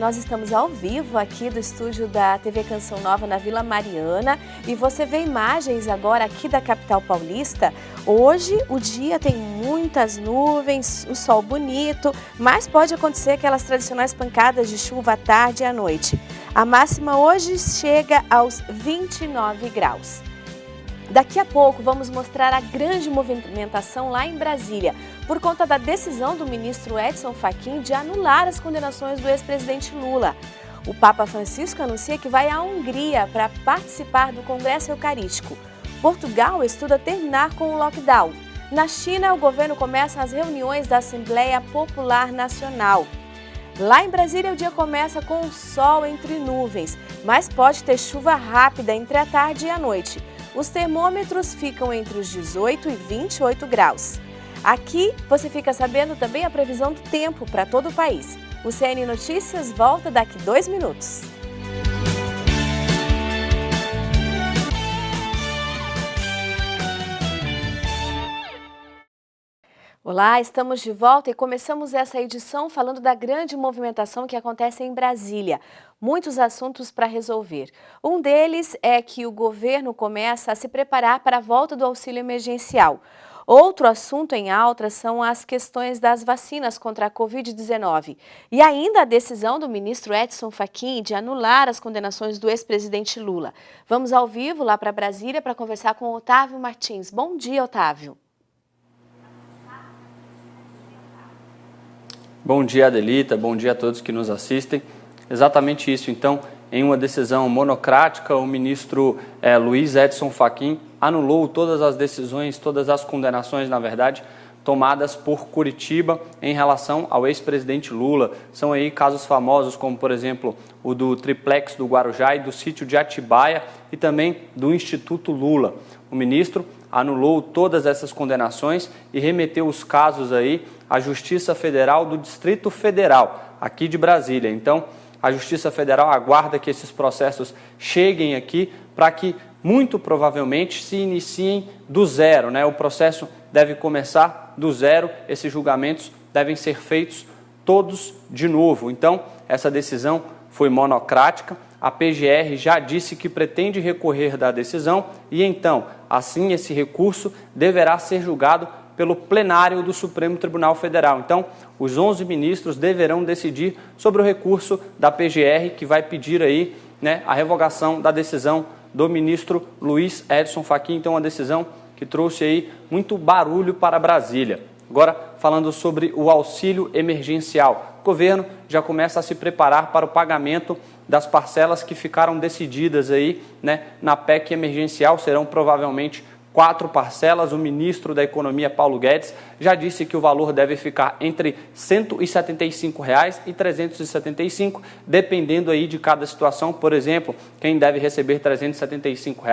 nós estamos ao vivo aqui do estúdio da TV Canção Nova na Vila Mariana e você vê imagens agora aqui da capital paulista. Hoje o dia tem muitas nuvens, o sol bonito, mas pode acontecer aquelas tradicionais pancadas de chuva à tarde e à noite. A máxima hoje chega aos 29 graus. Daqui a pouco vamos mostrar a grande movimentação lá em Brasília, por conta da decisão do ministro Edson Fachin de anular as condenações do ex-presidente Lula. O Papa Francisco anuncia que vai à Hungria para participar do Congresso Eucarístico. Portugal estuda terminar com o lockdown. Na China, o governo começa as reuniões da Assembleia Popular Nacional. Lá em Brasília, o dia começa com o sol entre nuvens, mas pode ter chuva rápida entre a tarde e a noite. Os termômetros ficam entre os 18 e 28 graus. Aqui você fica sabendo também a previsão do tempo para todo o país. O CN Notícias volta daqui 2 minutos. Olá, estamos de volta e começamos essa edição falando da grande movimentação que acontece em Brasília. Muitos assuntos para resolver. Um deles é que o governo começa a se preparar para a volta do auxílio emergencial. Outro assunto em alta são as questões das vacinas contra a Covid-19. E ainda a decisão do ministro Edson Fachin de anular as condenações do ex-presidente Lula. Vamos ao vivo lá para Brasília para conversar com o Otávio Martins. Bom dia, Otávio. Bom dia, Adelita. Bom dia a todos que nos assistem. Exatamente isso. Então, em uma decisão monocrática, o ministro Luiz Edson Fachin anulou todas as decisões, todas as condenações, na verdade, tomadas por Curitiba em relação ao ex-presidente Lula. São aí casos famosos como, por exemplo, o do triplex do Guarujá e do sítio de Atibaia e também do Instituto Lula. O ministro anulou todas essas condenações e remeteu os casos aí à Justiça Federal do Distrito Federal, aqui de Brasília. Então, a Justiça Federal aguarda que esses processos cheguem aqui para que, muito provavelmente, se iniciem do zero, né? O processo deve começar do zero, esses julgamentos devem ser feitos todos de novo. Então, essa decisão foi monocrática. A PGR já disse que pretende recorrer da decisão e, então, assim, esse recurso deverá ser julgado pelo plenário do Supremo Tribunal Federal. Então, os 11 ministros deverão decidir sobre o recurso da PGR, que vai pedir aí, né, a revogação da decisão do ministro Luiz Edson Fachin. Então, uma decisão que trouxe aí muito barulho para Brasília. Agora, falando sobre o auxílio emergencial, o governo já começa a se preparar para o pagamento das parcelas que ficaram decididas aí, né, na PEC emergencial. Serão provavelmente 4 parcelas. O ministro da Economia, Paulo Guedes, já disse que o valor deve ficar entre R$ 175 e R$ 375, dependendo aí de cada situação. Por exemplo, quem deve receber R$ 375,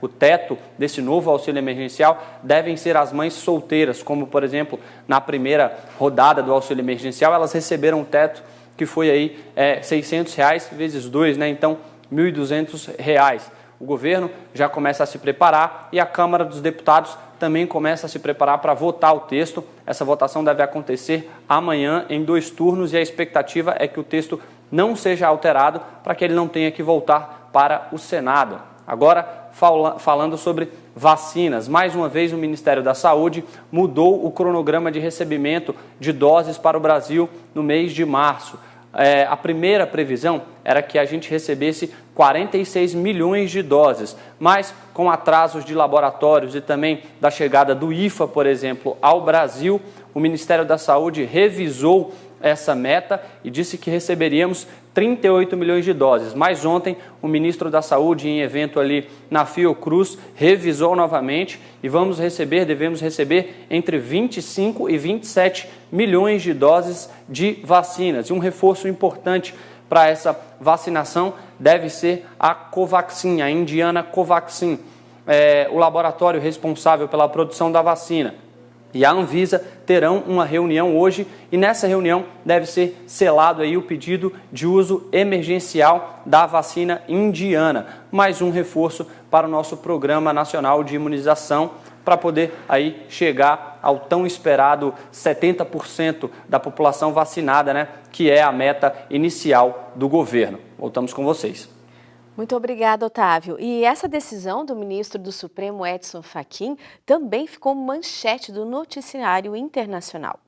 o teto desse novo auxílio emergencial, devem ser as mães solteiras, como, por exemplo, na primeira rodada do auxílio emergencial, elas receberam um teto que foi aí R$ 600 vezes 2, né? Então, R$ 1.200. O governo já começa a se preparar e a Câmara dos Deputados também começa a se preparar para votar o texto. Essa votação deve acontecer amanhã em 2 turnos e a expectativa é que o texto não seja alterado para que ele não tenha que voltar para o Senado. Agora, falando sobre vacinas, mais uma vez o Ministério da Saúde mudou o cronograma de recebimento de doses para o Brasil no mês de março. A primeira previsão era que a gente recebesse 46 milhões de doses, mas com atrasos de laboratórios e também da chegada do IFA, por exemplo, ao Brasil, o Ministério da Saúde revisou essa meta e disse que receberíamos 38 milhões de doses. Mas ontem o ministro da Saúde, em evento ali na Fiocruz, revisou novamente e devemos receber entre 25 e 27 milhões de doses de vacinas. E um reforço importante para essa vacinação deve ser a Covaxin, a indiana Covaxin, o laboratório responsável pela produção da vacina. E a Anvisa terão uma reunião hoje e nessa reunião deve ser selado aí o pedido de uso emergencial da vacina indiana. Mais um reforço para o nosso Programa Nacional de Imunização para poder aí chegar ao tão esperado 70% da população vacinada, né, que é a meta inicial do governo. Voltamos com vocês. Muito obrigada, Otávio. E essa decisão do ministro do Supremo, Edson Fachin, também ficou manchete do noticiário internacional.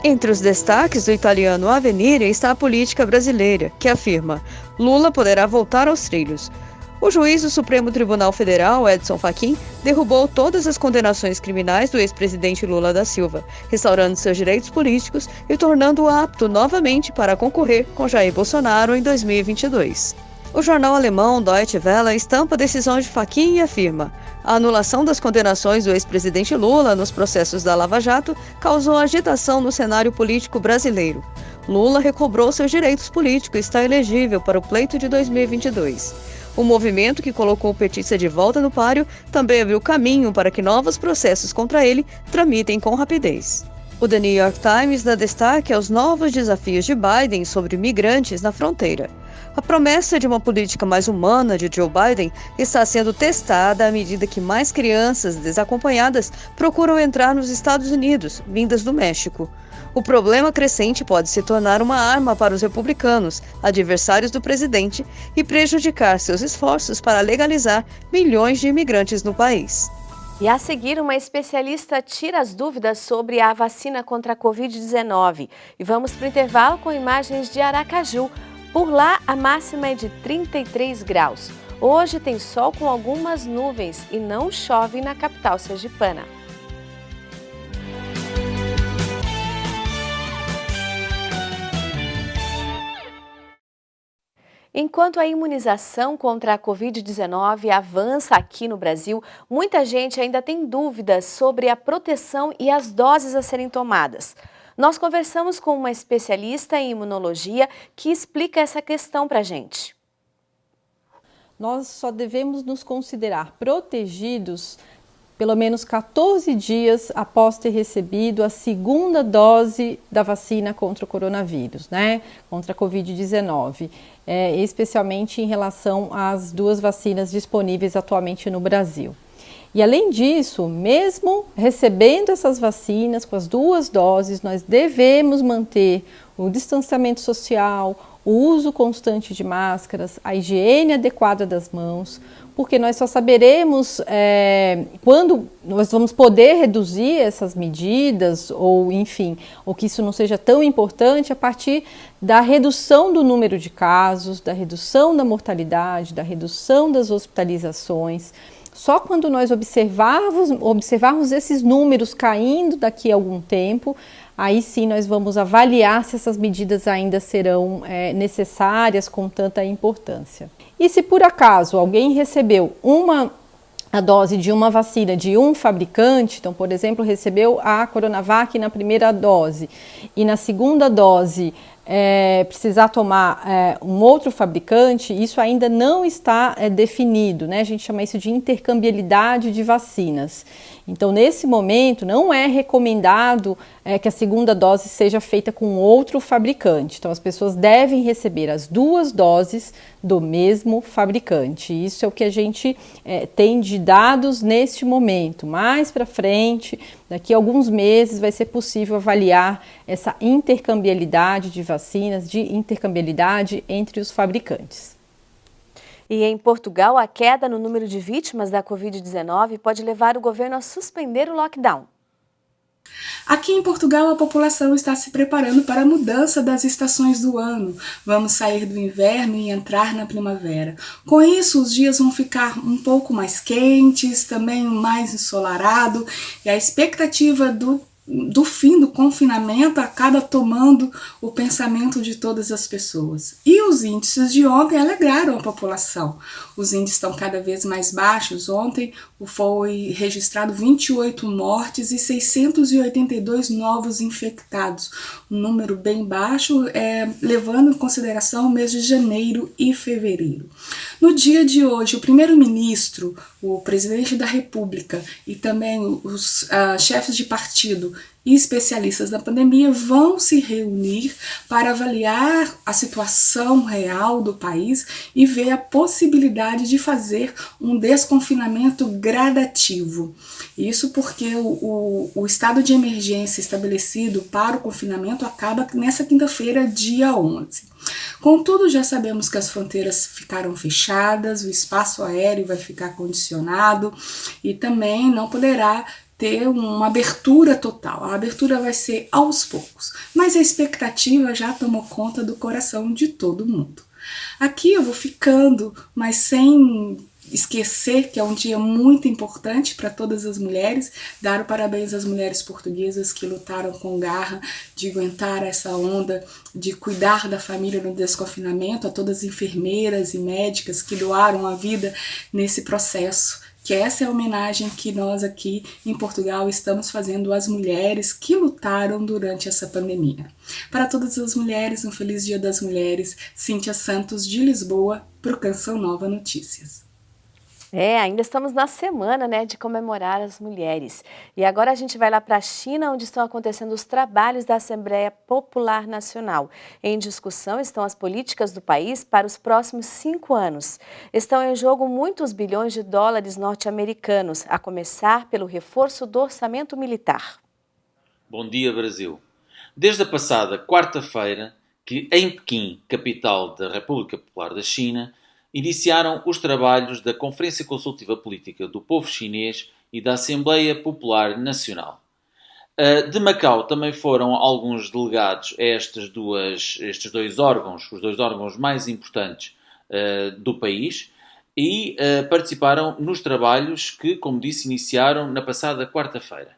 Entre os destaques do italiano Avvenire está a política brasileira, que afirma: Lula poderá voltar aos trilhos. O juiz do Supremo Tribunal Federal, Edson Fachin, derrubou todas as condenações criminais do ex-presidente Lula da Silva, restaurando seus direitos políticos e tornando-o apto novamente para concorrer com Jair Bolsonaro em 2022. O jornal alemão Deutsche Welle estampa a decisão de Fachin e afirma: a anulação das condenações do ex-presidente Lula nos processos da Lava Jato causou agitação no cenário político brasileiro. Lula recobrou seus direitos políticos e está elegível para o pleito de 2022. O movimento que colocou o petista de volta no páreo também abriu caminho para que novos processos contra ele tramitem com rapidez. O The New York Times dá destaque aos novos desafios de Biden sobre migrantes na fronteira. A promessa de uma política mais humana de Joe Biden está sendo testada à medida que mais crianças desacompanhadas procuram entrar nos Estados Unidos, vindas do México. O problema crescente pode se tornar uma arma para os republicanos, adversários do presidente, e prejudicar seus esforços para legalizar milhões de imigrantes no país. E a seguir, uma especialista tira as dúvidas sobre a vacina contra a Covid-19. E vamos para o intervalo com imagens de Aracaju. Por lá, a máxima é de 33 graus. Hoje tem sol com algumas nuvens e não chove na capital sergipana. Enquanto a imunização contra a Covid-19 avança aqui no Brasil, muita gente ainda tem dúvidas sobre a proteção e as doses a serem tomadas. Nós conversamos com uma especialista em imunologia que explica essa questão para a gente. Nós só devemos nos considerar protegidos pelo menos 14 dias após ter recebido a segunda dose da vacina contra o coronavírus, né? Contra a Covid-19, especialmente em relação às duas vacinas disponíveis atualmente no Brasil. E além disso, mesmo recebendo essas vacinas com as duas doses, nós devemos manter o distanciamento social, o uso constante de máscaras, a higiene adequada das mãos, porque nós só saberemos quando nós vamos poder reduzir essas medidas, ou enfim, ou que isso não seja tão importante a partir da redução do número de casos, da redução da mortalidade, da redução das hospitalizações. Só quando nós observarmos esses números caindo daqui a algum tempo, aí sim nós vamos avaliar se essas medidas ainda serão necessárias com tanta importância. E se por acaso alguém recebeu a dose de uma vacina de um fabricante, então, por exemplo, recebeu a Coronavac na primeira dose e na segunda dose precisar tomar um outro fabricante, isso ainda não está definido, né? A gente chama isso de intercambiabilidade de vacinas. Então, nesse momento, não é recomendado que a segunda dose seja feita com outro fabricante. Então, as pessoas devem receber as duas doses do mesmo fabricante. Isso é o que a gente tem de dados neste momento. Mais para frente, daqui a alguns meses, vai ser possível avaliar essa intercambiabilidade de vacinas, de intercambiabilidade entre os fabricantes. E em Portugal, a queda no número de vítimas da Covid-19 pode levar o governo a suspender o lockdown. Aqui em Portugal, a população está se preparando para a mudança das estações do ano. Vamos sair do inverno e entrar na primavera. Com isso, os dias vão ficar um pouco mais quentes, também mais ensolarado, e a expectativa do fim do confinamento acaba tomando o pensamento de todas as pessoas. E os índices de ontem alegraram a população. Os índices estão cada vez mais baixos. Ontem foi registrado 28 mortes e 682 novos infectados. Um número bem baixo, levando em consideração o mês de janeiro e fevereiro. No dia de hoje, o primeiro-ministro, o presidente da República e também os chefes de partido e especialistas da pandemia vão se reunir para avaliar a situação real do país e ver a possibilidade de fazer um desconfinamento gradativo. Isso porque o estado de emergência estabelecido para o confinamento acaba nessa quinta-feira, dia 11. Contudo, já sabemos que as fronteiras ficaram fechadas, o espaço aéreo vai ficar condicionado e também não poderá ter uma abertura total. A abertura vai ser aos poucos, mas a expectativa já tomou conta do coração de todo mundo. Aqui eu vou ficando, mas sem esquecer que é um dia muito importante para todas as mulheres, dar o parabéns às mulheres portuguesas que lutaram com garra de aguentar essa onda, de cuidar da família no desconfinamento, a todas as enfermeiras e médicas que doaram a vida nesse processo, que essa é a homenagem que nós aqui em Portugal estamos fazendo às mulheres que lutaram durante essa pandemia. Para todas as mulheres, um feliz Dia das Mulheres. Cíntia Santos, de Lisboa, para o Canção Nova Notícias. Ainda estamos na semana, de comemorar as mulheres. E agora a gente vai lá para a China, onde estão acontecendo os trabalhos da Assembleia Popular Nacional. Em discussão estão as políticas do país para os próximos 5 anos. Estão em jogo muitos bilhões de dólares norte-americanos, a começar pelo reforço do orçamento militar. Bom dia, Brasil. Desde a passada quarta-feira, que em Pequim, capital da República Popular da China, iniciaram os trabalhos da Conferência Consultiva Política do Povo Chinês e da Assembleia Popular Nacional. De Macau também foram alguns delegados a estes dois órgãos, os dois órgãos mais importantes do país, e participaram nos trabalhos que, como disse, iniciaram na passada quarta-feira.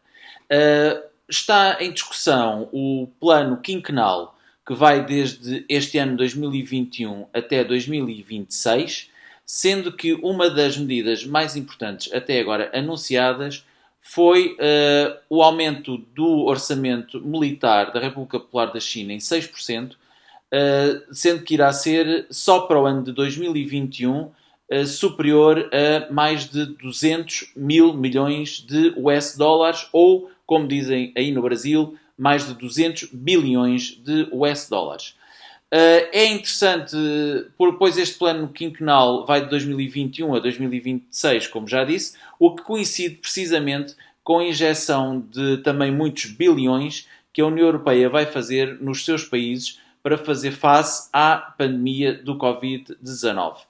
Está em discussão o plano quinquenal que vai desde este ano 2021 até 2026, sendo que uma das medidas mais importantes até agora anunciadas foi o aumento do orçamento militar da República Popular da China em 6%, sendo que irá ser, só para o ano de 2021, superior a mais de 200 mil milhões de US dólares, ou, como dizem aí no Brasil, mais de 200 bilhões de US dólares. É interessante, pois este plano quinquenal vai de 2021 a 2026, como já disse, o que coincide precisamente com a injeção de também muitos bilhões que a União Europeia vai fazer nos seus países para fazer face à pandemia do Covid-19.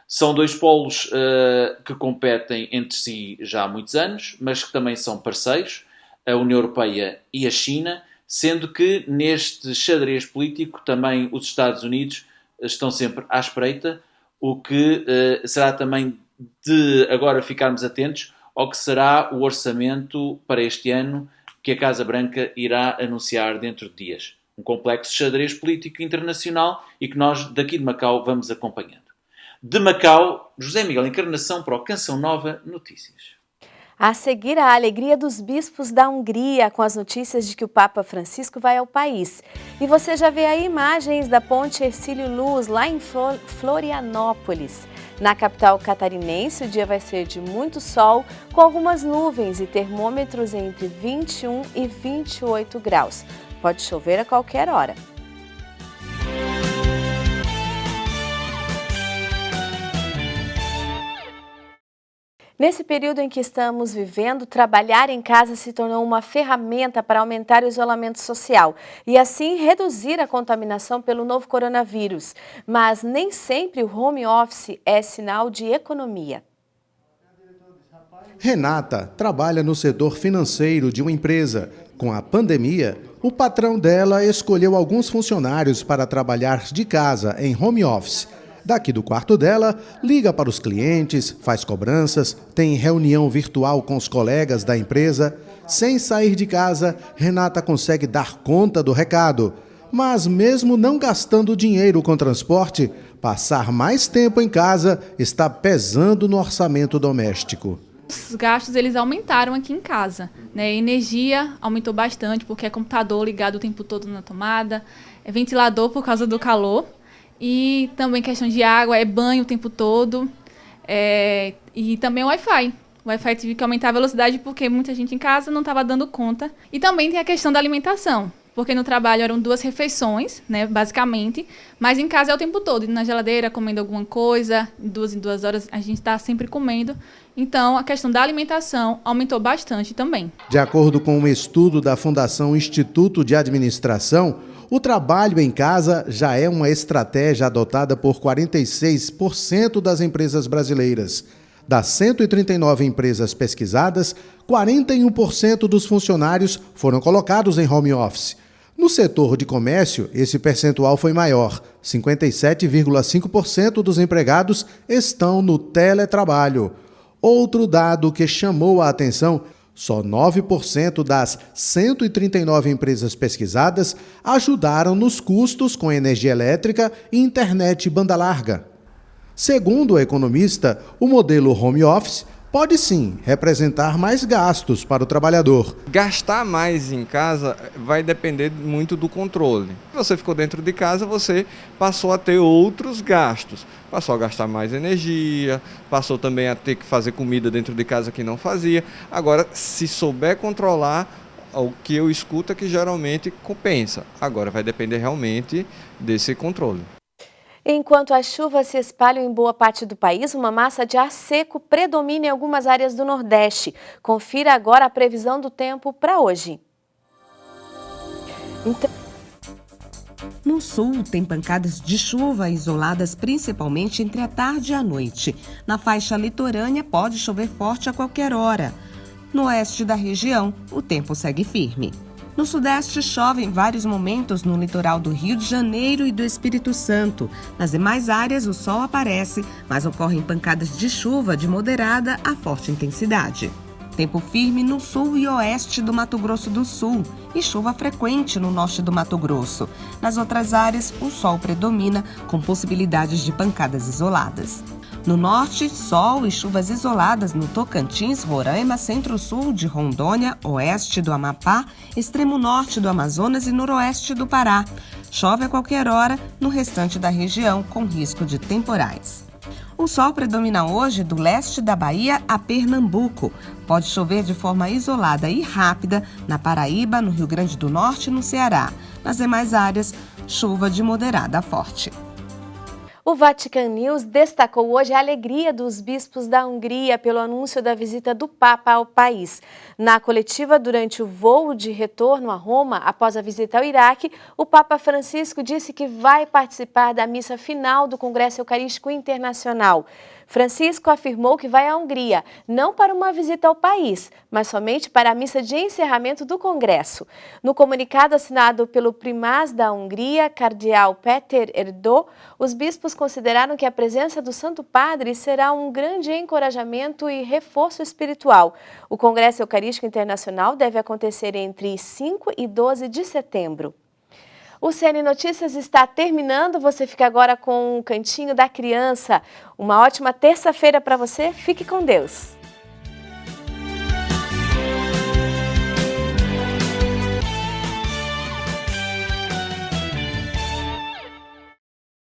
São dois polos que competem entre si já há muitos anos, mas que também são parceiros, a União Europeia e a China, sendo que neste xadrez político também os Estados Unidos estão sempre à espreita, o que será também de agora ficarmos atentos ao que será o orçamento para este ano que a Casa Branca irá anunciar dentro de dias. Um complexo xadrez político internacional e que nós daqui de Macau vamos acompanhando. De Macau, José Miguel Encarnação para o Canção Nova Notícias. A seguir, a alegria dos bispos da Hungria com as notícias de que o Papa Francisco vai ao país. E você já vê aí imagens da ponte Hercílio Luz, lá em Florianópolis. Na capital catarinense, o dia vai ser de muito sol, com algumas nuvens e termômetros entre 21 e 28 graus. Pode chover a qualquer hora. Nesse período em que estamos vivendo, trabalhar em casa se tornou uma ferramenta para aumentar o isolamento social e assim reduzir a contaminação pelo novo coronavírus. Mas nem sempre o home office é sinal de economia. Renata trabalha no setor financeiro de uma empresa. Com a pandemia, o patrão dela escolheu alguns funcionários para trabalhar de casa em home office. Daqui do quarto dela, liga para os clientes, faz cobranças, tem reunião virtual com os colegas da empresa. Sem sair de casa, Renata consegue dar conta do recado. Mas mesmo não gastando dinheiro com transporte, passar mais tempo em casa está pesando no orçamento doméstico. Os gastos eles aumentaram aqui em casa, né? A energia aumentou bastante porque é computador ligado o tempo todo na tomada, é ventilador por causa do calor. E também questão de água, é banho o tempo todo, e também Wi-Fi. O Wi-Fi tive que aumentar a velocidade porque muita gente em casa não estava dando conta. E também tem a questão da alimentação, porque no trabalho eram 2 refeições, né, basicamente, mas em casa é o tempo todo, indo na geladeira, comendo alguma coisa, em 2 horas a gente está sempre comendo. Então, a questão da alimentação aumentou bastante também. De acordo com um estudo da Fundação Instituto de Administração, o trabalho em casa já é uma estratégia adotada por 46% das empresas brasileiras. Das 139 empresas pesquisadas, 41% dos funcionários foram colocados em home office. No setor de comércio, esse percentual foi maior. 57,5% dos empregados estão no teletrabalho. Outro dado que chamou a atenção: só 9% das 139 empresas pesquisadas ajudaram nos custos com energia elétrica e internet banda larga. Segundo o economista, o modelo home office pode sim representar mais gastos para o trabalhador. Gastar mais em casa vai depender muito do controle. Se você ficou dentro de casa, você passou a ter outros gastos. Passou a gastar mais energia, passou também a ter que fazer comida dentro de casa que não fazia. Agora, se souber controlar, o que eu escuto é que geralmente compensa. Agora vai depender realmente desse controle. Enquanto as chuvas se espalham em boa parte do país, uma massa de ar seco predomina em algumas áreas do Nordeste. Confira agora a previsão do tempo para hoje. No sul, tem pancadas de chuva isoladas principalmente entre a tarde e a noite. Na faixa litorânea, pode chover forte a qualquer hora. No oeste da região, o tempo segue firme. No sudeste, chove em vários momentos no litoral do Rio de Janeiro e do Espírito Santo. Nas demais áreas, o sol aparece, mas ocorrem pancadas de chuva de moderada a forte intensidade. Tempo firme no sul e oeste do Mato Grosso do Sul e chuva frequente no norte do Mato Grosso. Nas outras áreas, o sol predomina, com possibilidades de pancadas isoladas. No norte, sol e chuvas isoladas no Tocantins, Roraima, centro-sul de Rondônia, oeste do Amapá, extremo norte do Amazonas e noroeste do Pará. Chove a qualquer hora no restante da região, com risco de temporais. O sol predomina hoje do leste da Bahia a Pernambuco. Pode chover de forma isolada e rápida na Paraíba, no Rio Grande do Norte e no Ceará. Nas demais áreas, chuva de moderada a forte. O Vatican News destacou hoje a alegria dos bispos da Hungria pelo anúncio da visita do Papa ao país. Na coletiva durante o voo de retorno a Roma, após a visita ao Iraque, o Papa Francisco disse que vai participar da missa final do Congresso Eucarístico Internacional. Francisco afirmou que vai à Hungria, não para uma visita ao país, mas somente para a missa de encerramento do Congresso. No comunicado assinado pelo primaz da Hungria, cardeal Péter Erdő, os bispos consideraram que a presença do Santo Padre será um grande encorajamento e reforço espiritual. O Congresso Eucarístico Internacional deve acontecer entre 5 e 12 de setembro. O CN Notícias está terminando, você fica agora com o Cantinho da Criança. Uma ótima terça-feira para você, fique com Deus!